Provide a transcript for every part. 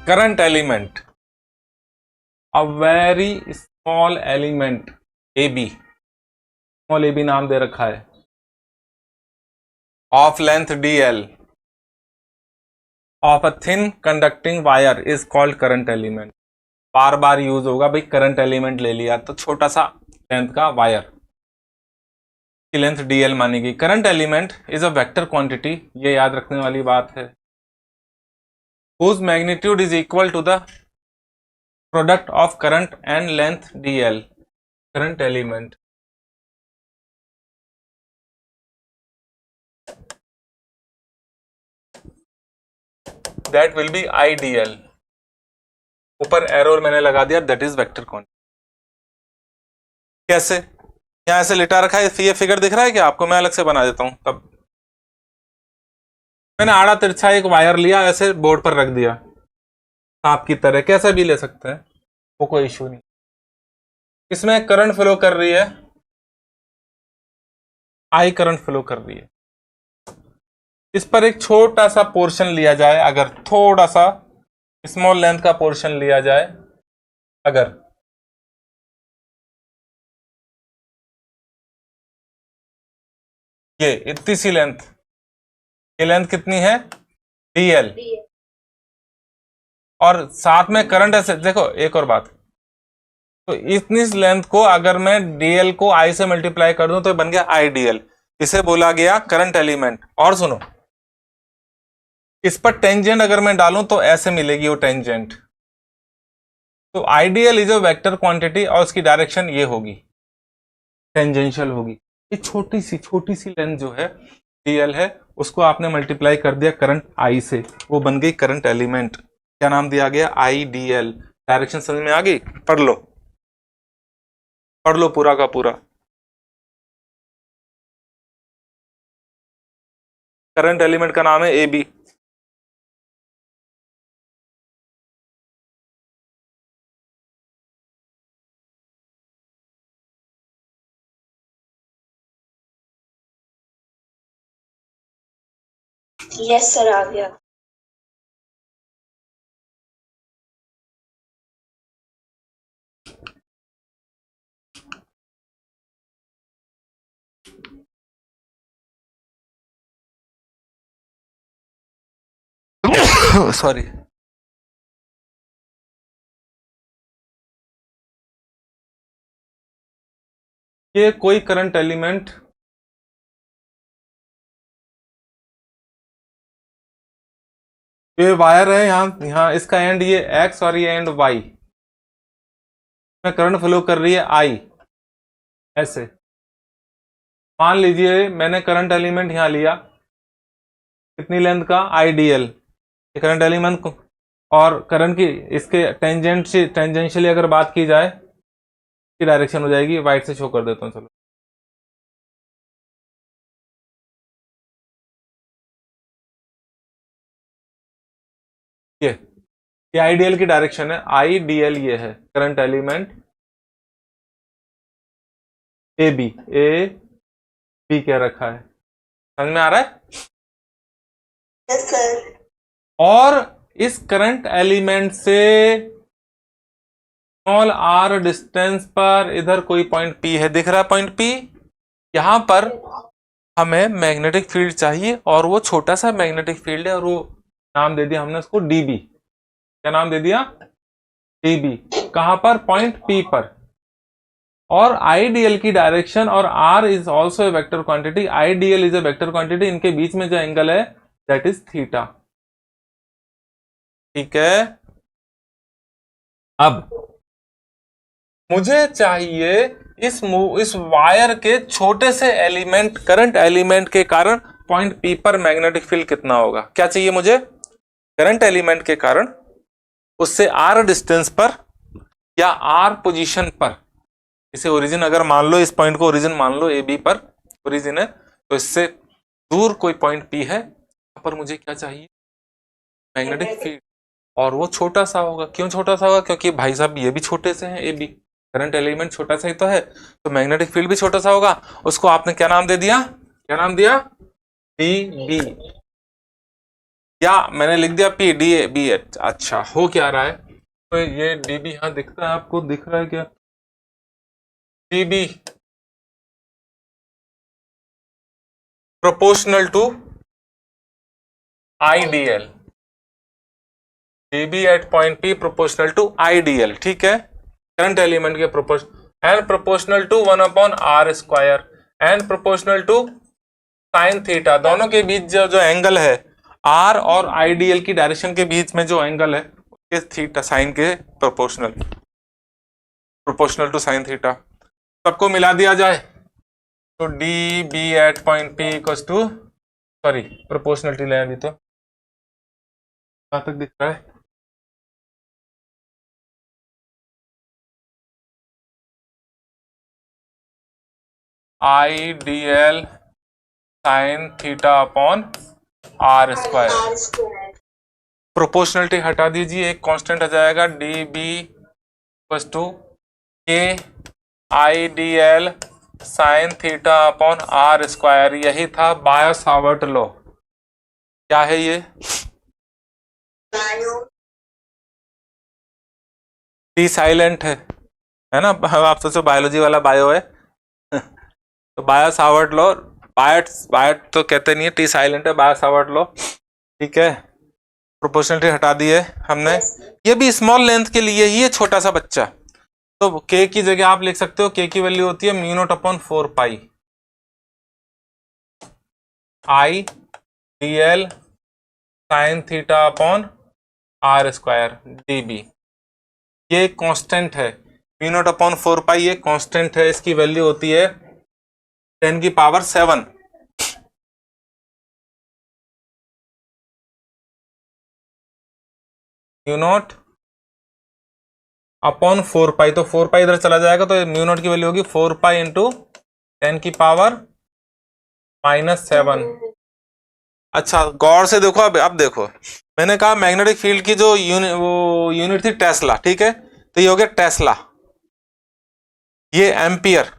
Current element, a very small element A B, small A B नाम दे रखा है, of length D L of a thin conducting wire is called current element. बार बार use होगा भाई, current element ले लिया तो छोटा सा लेंथ का वायर की लेंथ डी एल मानेगी। Current element is a vector quantity, ये याद रखने वाली बात है, whose magnitude is equal to the product of current and length dl। current element that will be idl, ऊपर एरो मैंने लगा दिया, दैट इज वेक्टर क्वांटिटी। कैसे, यहां ऐसे लिटा रखा है, ये फिगर दिख रहा है क्या आपको? मैं अलग से बना देता हूं। तब मैंने आड़ा तिरछा एक वायर लिया, ऐसे बोर्ड पर रख दिया सांप की तरह, कैसा भी ले सकते हैं, वो कोई इशू नहीं। इसमें करंट फ्लो कर रही है, आई करंट फ्लो कर रही है। इस पर एक छोटा सा पोर्शन लिया जाए, अगर थोड़ा सा स्मॉल लेंथ का पोर्शन लिया जाए, अगर ये इतनी सी लेंथ, ये लेंथ कितनी है dl, और साथ में करंट ऐसे, देखो एक और बात, तो इतनी लेंथ को अगर मैं dl को i से मल्टीप्लाई कर दूं तो बन गया idl, इसे बोला गया करंट एलिमेंट। और सुनो, इस पर टेंजेंट अगर मैं डालूं तो ऐसे मिलेगी वो टेंजेंट, तो ideal is a vector quantity और उसकी डायरेक्शन ये होगी, टेंजेंशियल होगी। ये छोटी सी लेंथ जो है dl है, उसको आपने मल्टीप्लाई कर दिया करंट I से, वो बन गई करंट एलिमेंट। क्या नाम दिया गया? IDL। डायरेक्शन समझ में आ गई? पढ़ लो, पढ़ लो पूरा का पूरा। करंट एलिमेंट का नाम है AB। यस सर, आ गया। सॉरी, ये कोई करंट एलिमेंट ये वायर है, यहां इसका एंड ये X और ये एंड Y में करंट फ्लो कर रही है I, ऐसे मान लीजिए मैंने करंट एलिमेंट यहां लिया, कितनी लेंथ का? IDL, ये करंट एलिमेंट को, और करंट की इसके टेंजेंशियली अगर बात की जाए, की डायरेक्शन हो जाएगी, वाइट से शो कर देता हूं, चलो ये आईडीएल की डायरेक्शन है, IDL ये है करंट एलिमेंट AB, AB क्या रखा है, समझ में आ रहा है? Yes sir. और इस करंट एलिमेंट से स्मॉल r डिस्टेंस पर इधर कोई पॉइंट P है, दिख रहा है पॉइंट P? यहां पर हमें मैग्नेटिक फील्ड चाहिए, और वो छोटा सा मैग्नेटिक फील्ड है, और वो नाम दे दिया हमने उसको DB। क्या नाम दे दिया? DB। कहां पर? पॉइंट P पर। और आईडीएल की डायरेक्शन, और R is also a vector quantity, IDL is a vector quantity, इनके बीच में जो एंगल है दैट इज थीटा। ठीक है, अब मुझे चाहिए इस वायर के छोटे से एलिमेंट, करंट एलिमेंट के कारण पॉइंट P पर मैग्नेटिक फील्ड कितना होगा। क्या चाहिए मुझे? करंट एलिमेंट के कारण उससे R डिस्टेंस पर या R पोजीशन पर, इसे ओरिजिन अगर मान लो, इस पॉइंट को ओरिजिन मान लो, AB पर ओरिजिन है, तो इससे दूर कोई पॉइंट P है, यहाँ पर मुझे क्या चाहिए? मैग्नेटिक फील्ड, और वो छोटा सा होगा। क्यों छोटा सा होगा? क्योंकि भाई साहब ये भी छोटे से हैं, AB करंट एलिमेंट छोटा सा ही तो है, तो मैग्नेटिक फील्ड भी छोटा सा होगा। उसको आपने क्या नाम दे दिया? क्या नाम दिया? DB। या मैंने लिख दिया P D A B H. अच्छा, हो क्या रहा है, तो ये डी बी यहाँ दिखता है, आपको दिख रहा है क्या? D B proportional to I D L, D B at point P proportional to I D L, ठीक है, करंट एलिमेंट के proportion and proportional to 1/r², and proportional to sine theta, दोनों के बीच जो एंगल है आर और IDL की direction के बीच में जो एंगल है उसके थीटा साइन के प्रोपोर्शनल टू साइन थीटा, सबको मिला दिया जाए तो D B at point P equals to, sorry proportionality ले अभी, तो कहां तक दिख रहा है? I D L sine theta upon r²। Proportionality हटा दीजिए, एक कांस्टेंट आ जाएगा, डी बी इक्वल्स टू के I D L sine theta upon r²। यही था बायो-सावर्ट लॉ। क्या है ये? टी साइलेंट है ना, आप सोचो बायोलॉजी वाला बायो है तो बायो-सावर्ट लॉ, बायट तो कहते नहीं है, टी साइलेंट है, बायो-सावर्ट लॉ, ठीक है। प्रोपोर्शनलिटी हटा दिए हमने, ये भी स्मॉल लेंथ के लिए ही है, छोटा सा बच्चा, तो k की जगह आप लिख सकते हो, k की वैल्यू होती है μ0/4 pi I D L sine theta upon r² dB। ये एक कांस्टेंट है, μ0/4 पाई ये कांस्टेंट है, इसकी वैल्यू होती है 10⁻⁷। μ0/4 पाई, तो 4 पाई इधर चला जाएगा, तो μ0 की वैल्यू होगी 4 पाई इंटू 10⁻⁷। अच्छा, गौर से देखो, अब देखो, मैंने कहा मैग्नेटिक फील्ड की जो यूनिट थी टेस्ला, ठीक है, तो ये हो गया टेस्ला, ये एम्पियर,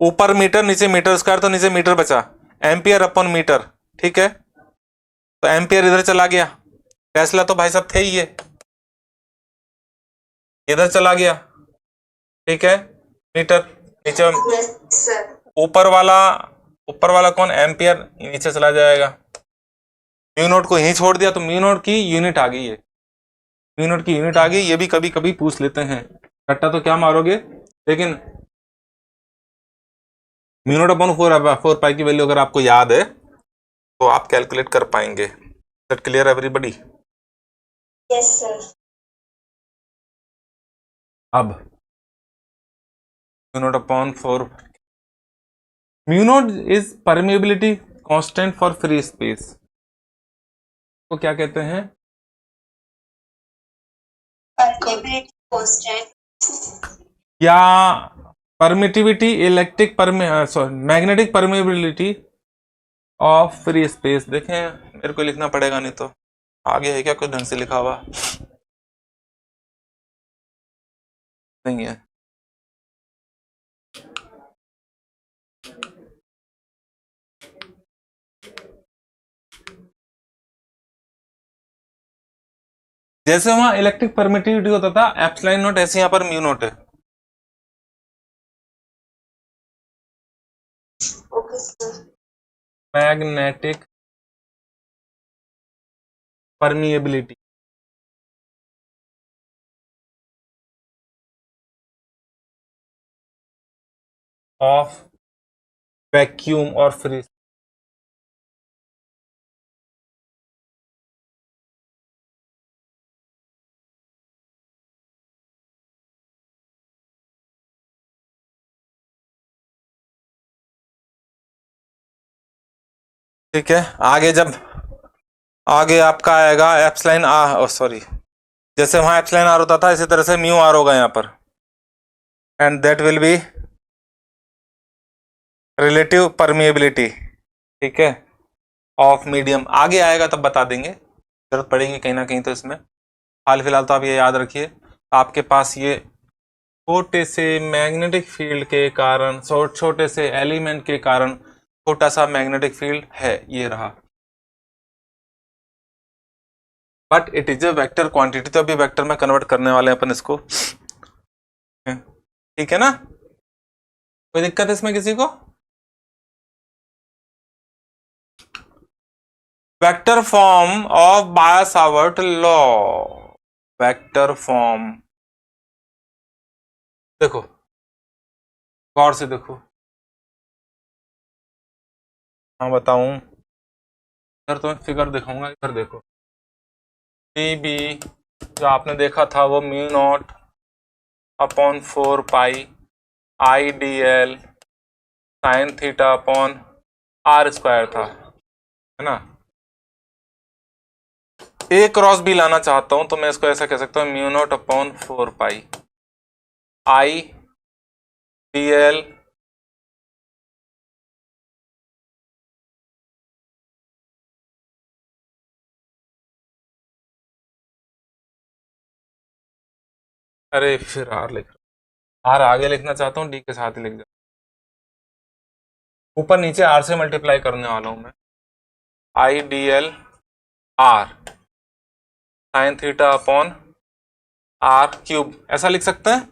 ऊपर मीटर नीचे मीटर स्क्वायर, तो नीचे मीटर बचा, एम्पियर अपॉन मीटर, ठीक है, तो एम्पियर इधर चला गया, टेस्ला तो भाई साहब थे ही, ये इधर चला गया, ठीक है, मीटर नीचे, ऊपर वाला कौन? एम्पियर, नीचे चला जाएगा, μ0 को यहीं छोड़ दिया, तो μ0 की यूनिट आ गई है, μ0 की यूनिट आ गई। ये भी कभी कभी पूछ लेते हैं, रट्टा तो क्या मारोगे, लेकिन μ0/4 पाई की वैल्यू अगर आपको याद है तो आप कैलकुलेट कर पाएंगे। That clear everybody? Yes sir. अब μ0/4, μ0 is permeability constant for free space, को क्या कहते हैं? या permittivity, electric magnetic permeability of free space. देखें, मेरे को लिखना पड़ेगा, नहीं तो आगे है क्या कुछ ढंग से लिखा हुआ? नहीं है। जैसे वहां इलेक्ट्रिक परमिटिविटी होता था एप्सिलॉन नॉट, ऐसे यहां पर μ0 है। Okay sir. Magnetic permeability of vacuum और फ्री, ठीक है। आगे आपका आएगा एप्सिलॉन सॉरी, जैसे वहां एप्सिलॉन आर होता था, इसी तरह से म्यू आर होगा यहाँ पर, and that will be relative permeability, ठीक है, ऑफ मीडियम। आगे आएगा तब बता देंगे, जरूरत पड़ेगी कहीं ना कहीं, तो इसमें हाल फिलहाल तो आप ये याद रखिए, आपके पास ये छोटे से मैग्नेटिक फील्ड के कारण, छोटे से एलिमेंट के कारण छोटा सा मैग्नेटिक फील्ड है, ये रहा। But it is a vector quantity, तो अभी वेक्टर में कन्वर्ट करने वाले हैं अपन इसको, ठीक है ना? कोई दिक्कत है इसमें किसी को? Vector form of Biot-Savart law, vector form, देखो गौर से देखो, हाँ बताऊं, इधर तुम्हें फिगर दिखाऊंगा, इधर देखो, डी बी जो आपने देखा था वो mu nought upon 4 pi I D L sine theta upon R square था, है ना? ए क्रॉस बी लाना चाहता हूं तो मैं इसको ऐसा कह सकता हूं, mu nought upon 4 pi I D L अरे फिर आर लिख रहा, आर आगे लिखना चाहता हूँ, डी के साथ ही लिख जा, ऊपर नीचे आर से मल्टीप्लाई करने वाला हूं मैं, I D L R sine theta upon R cube, ऐसा लिख सकते हैं,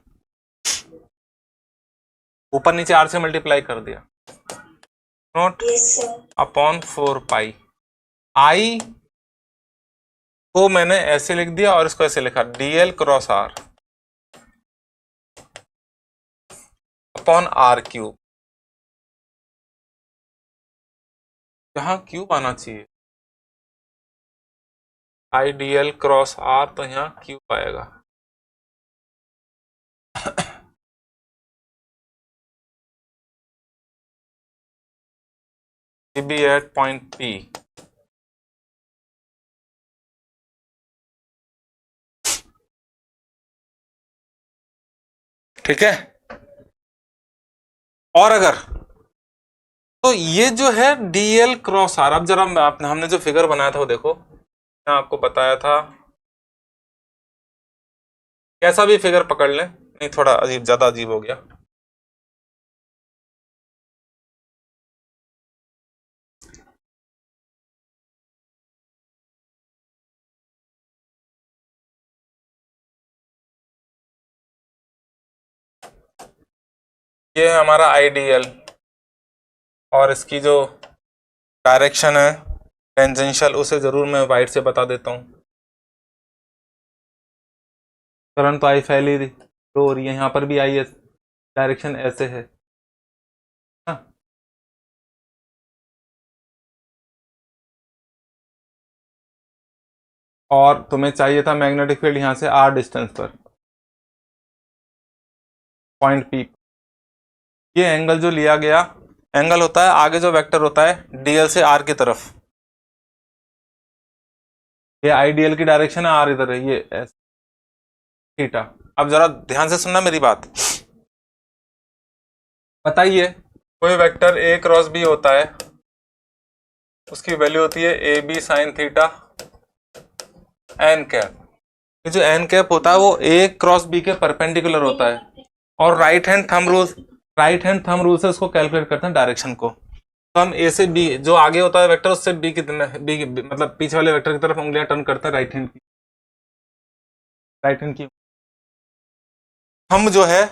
ऊपर नीचे आर से मल्टीप्लाई कर दिया, नोट अपॉन 4 पाई, आई को मैंने ऐसे लिख दिया और इसको ऐसे लिखा, DL cross R upon R cube, यहां क्यूब आना चाहिए, I D L cross R, तो यहां क्यूब आएगा, बी एट पॉइंट पी, ठीक है? और अगर तो ये जो है डीएल क्रॉस आर, अब जरा हमने जो फिगर बनाया था वो देखो, मैं आपको बताया था, कैसा भी फिगर पकड़ लें, नहीं थोड़ा अजीब, ज्यादा अजीब हो गया, ये है हमारा आईडीएल और इसकी जो डायरेक्शन है टेंजेंशियल, उसे जरूर मैं वाइट से बता देता हूं, करंट तो आई फैली रही तो, और यहाँ पर भी आई है, डायरेक्शन ऐसे है, हाँ? और तुम्हें चाहिए था मैग्नेटिक फील्ड यहां से आर डिस्टेंस पर, पॉइंट पी, ये एंगल जो लिया गया, एंगल होता है आगे जो वेक्टर होता है डीएल से आर की तरफ, ये आईडीएल की डायरेक्शन है, आर इधर है, ये थीटा। अब जरा ध्यान से सुनना मेरी बात, बताइए कोई वेक्टर ए क्रॉस बी होता है, उसकी वैल्यू होती है A B sine theta N cap, ये जो एन कैप होता है वो ए क्रॉस बी के परपेंडिकुलर होता है, और राइट हैंड थंब रूल से उसको कैलकुलेट करते हैं डायरेक्शन को, तो हम ए से बी जो आगे होता है वेक्टर उससे बी मतलब पीछे वाले वेक्टर की तरफ उंगलियां टर्न करते हैं, राइट हैंड की थंब जो है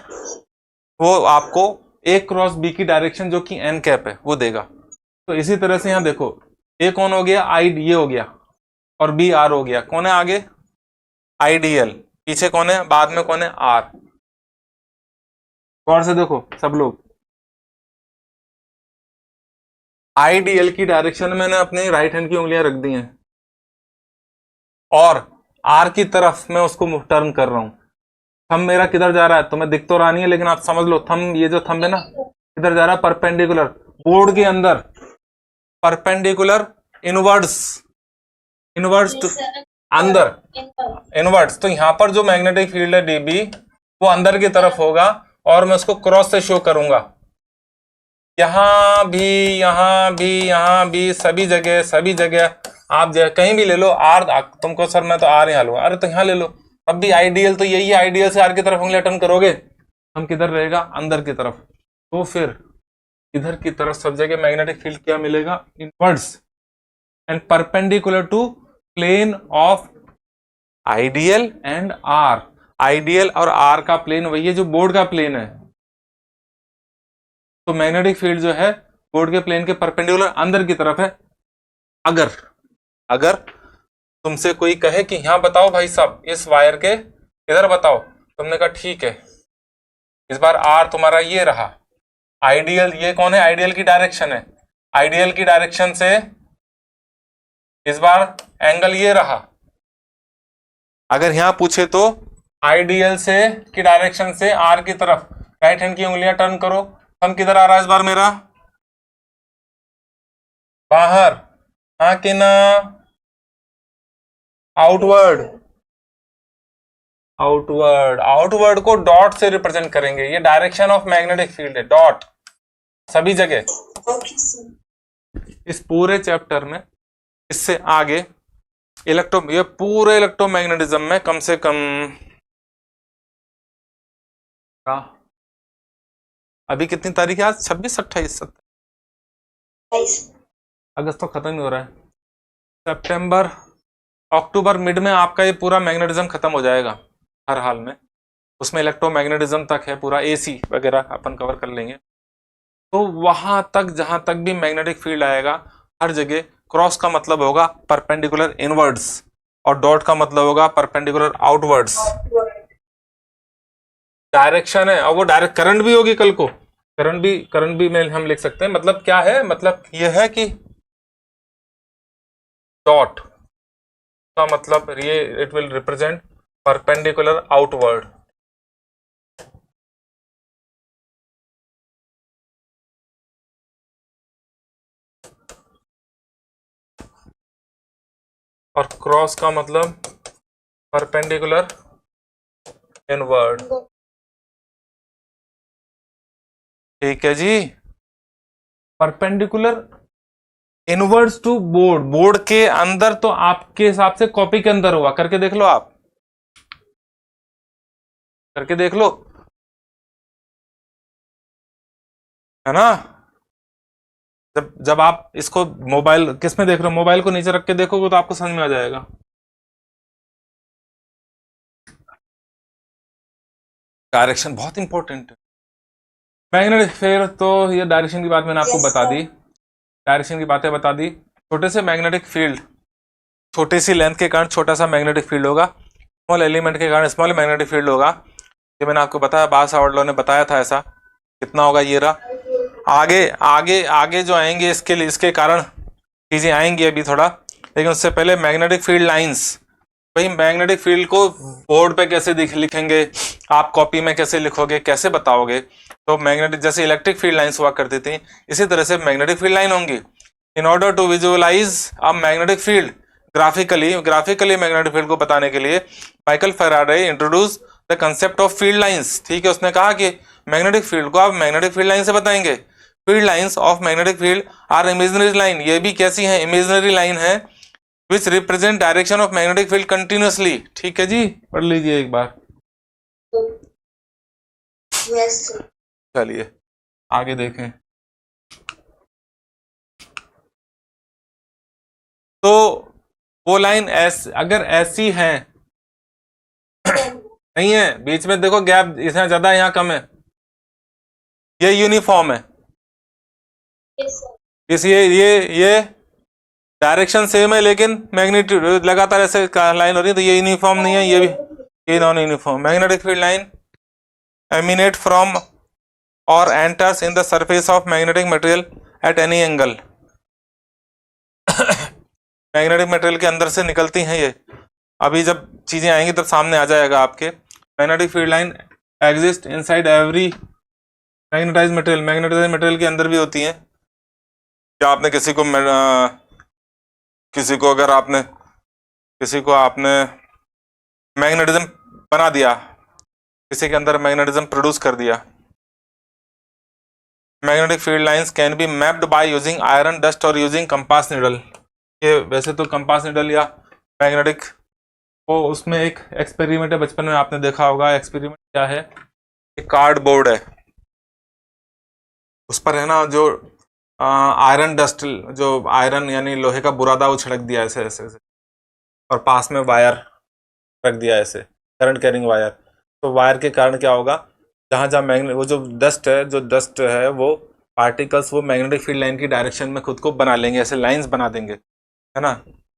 वो आपको ए क्रॉस बी की डायरेक्शन जो कि एन कैप है वो देगा। तो इसी तरह से यहां देखो, ए कौन हो गया, आई ये हो गया, और बी आर हो गया, कौन है आगे, आईडीएल, पीछे कौन है, बाद में कौन है, आर। गौर से देखो सब लोग, आईडीएल की डायरेक्शन मैंने अपनी राइट हैंड की उंगलियां रख दी हैं, और आर की तरफ मैं उसको टर्न कर रहा हूं, थंब मेरा किधर जा रहा है तुम्हें दिख तो रहा नहीं है, लेकिन आप समझ लो, थंब ये जो थंब है ना किधर जा रहा है, परपेंडिकुलर, बोर्ड के अंदर परपेंडिकुलर, इनवर्ड्स तो अंदर, इनवर्ड्स, तो यहां पर जो मैग्नेटिक फील्ड है डीबी वो अंदर की तरफ होगा, और मैं उसको क्रॉस से शो करूंगा, यहां भी सभी जगह आप कहीं भी ले लो, आर तुमको सर मैं तो आर यहाँ लूंगा, अरे तो यहाँ ले लो, अब भी आइडियल तो यही है, आइडियल से आर की तरफ उंगलियां टर्न करोगे, हम किधर रहेगा, अंदर की तरफ, तो फिर इधर की तरफ सब जगह मैग्नेटिक फील्ड क्या मिलेगा, inwards and perpendicular to plane of IDL and R, IDL और आर का प्लेन वही है जो बोर्ड का प्लेन है। तो मैग्नेटिक फील्ड जो है बोर्ड के प्लेन के परपेंडिकुलर अंदर की तरफ है। अगर अगर तुमसे कोई कहे कि यहां बताओ भाई साहब इस वायर के इधर बताओ, तुमने कहा ठीक है, इस बार आर तुम्हारा ये रहा, आइडियल ये कौन है, आइडियल की डायरेक्शन है, आइडियल की डायरेक्शन से इस बार एंगल ये रहा। अगर यहां पूछे तो आइडियल से की डायरेक्शन से आर की तरफ राइट हैंड की उंगलियां टर्न करो, हम किधर आ रहा है इस बार मेरा, बाहर, हाँ कि ना, outward, outward, outward co dot से रिप्रेजेंट करेंगे, ये डायरेक्शन ऑफ मैग्नेटिक फील्ड है, डॉट सभी जगह। Okay, sir. इस पूरे चैप्टर में इससे आगे ये पूरे इलेक्ट्रोमैग्नेटिज्म में कम से कम अभी कितनी तारीख है आज, 26, 28, 27 Nice. अगस्त तो खत्म ही हो रहा है, सितंबर अक्टूबर मिड में आपका ये पूरा मैग्नेटिज्म खत्म हो जाएगा हर हाल में, उसमें इलेक्ट्रोमैग्नेटिज्म तक है, पूरा एसी वगैरह अपन कवर कर लेंगे। तो वहां तक जहां तक भी मैग्नेटिक फील्ड आएगा हर जगह क्रॉस का मतलब होगा परपेंडिकुलर इनवर्ड्स और डॉट का मतलब होगा परपेंडिकुलर आउटवर्ड्स। डायरेक्शन है और वो डायरेक्ट करंट भी होगी कल को, करंट भी में हम लिख सकते हैं। मतलब क्या है, मतलब ये है कि डॉट का मतलब ये it will represent perpendicular outward, और क्रॉस का मतलब परपेंडिकुलर इनवर्ड। ठीक है जी, perpendicular inwards to board, board के अंदर तो आपके हिसाब से कॉपी के अंदर हुआ, करके देख लो, आप करके देख लो, है ना। जब आप इसको मोबाइल किस में देख रहे हो, मोबाइल को नीचे रख के देखोगे तो आपको समझ में आ जाएगा। डायरेक्शन बहुत इंपॉर्टेंट है मैग्नेटिक, फिर तो ये डायरेक्शन की बात मैंने आपको Yes, बता sir. दी, डायरेक्शन की बातें बता दी। छोटे से मैग्नेटिक फील्ड, छोटी सी लेंथ के कारण छोटा सा मैग्नेटिक फील्ड होगा, स्मॉल एलिमेंट के कारण स्मॉल मैग्नेटिक फील्ड होगा, ये मैंने आपको बताया, बास हावर्ड ने बताया था ऐसा। कितना होगा ये रहा। आगे आगे आगे जो आएंगे इसके लिए, इसके कारण चीजें आएंगी अभी थोड़ा, लेकिन उससे पहले मैग्नेटिक फील्ड लाइंस, भाई मैग्नेटिक फील्ड को बोर्ड पे कैसे लिखेंगे, आप कॉपी में कैसे लिखोगे, कैसे बताओगे। तो मैग्नेटिक जैसे इलेक्ट्रिक फील्ड लाइंस हुआ करती थी, इसी तरह से मैग्नेटिक फील्ड लाइन होंगी। In order to visualise a magnetic field graphically magnetic field को बताने के लिए Michael Faraday introduce the concept of field lines. ठीक है, उसने कहा कि मैग्नेटिक फील्ड को आप मैग्नेटिक फील्ड लाइन से बताएंगे। Field lines of magnetic field are imaginary line, ये भी कैसी है, इमेजिनरी लाइन है, which represent direction of magnetic field continuously. ठीक है जी, पढ़ लीजिए एक बार। Yes, sir. चलिए आगे देखें। तो वो लाइन अगर ऐसी है नहीं है, बीच में देखो गैप इसमें ज्यादा है, यहाँ कम है, ये यूनिफॉर्म है, Yes, sir. इस ये डायरेक्शन सेम है लेकिन मैग्नीट्यूड लगातार ऐसे लाइन हो रही है, तो ये यूनिफॉर्म नहीं है, ये भी ये non uniform. Magnetic field line emanate from और enters in the surface of magnetic material at any angle. Magnetic material के अंदर से निकलती हैं ये, अभी जब चीजें आएंगी तब सामने आ जाएगा आपके। Magnetic field line exist inside every magnetise material, magnetise material के अंदर भी होती हैं। क्या आपने किसी को आपने मैग्नेटिज्म बना दिया, किसी के अंदर मैग्नेटिज्म प्रोड्यूस कर दिया। Magnetic field lines can be mapped by using iron dust और यूजिंग कंपास निडल। ये वैसे तो कंपास निडल या मैग्नेटिक वो उसमें एक एक्सपेरिमेंट है, बचपन में आपने देखा होगा। एक्सपेरिमेंट क्या है, एक कार्डबोर्ड है, उस पर है ना जो आयरन डस्ट, जो आयरन यानी लोहे का बुरादा वो छिड़क दिया ऐसे ऐसे ऐसे, और पास में वायर, रख दिया ऐसे करंट कैरिंग वायर, तो वायर के कारण क्या होगा, जहाँ जहाँ मैग्नेट वो जो डस्ट है वो पार्टिकल्स वो मैग्नेटिक फील्ड लाइन की डायरेक्शन में खुद को बना लेंगे, ऐसे लाइंस बना देंगे, है ना।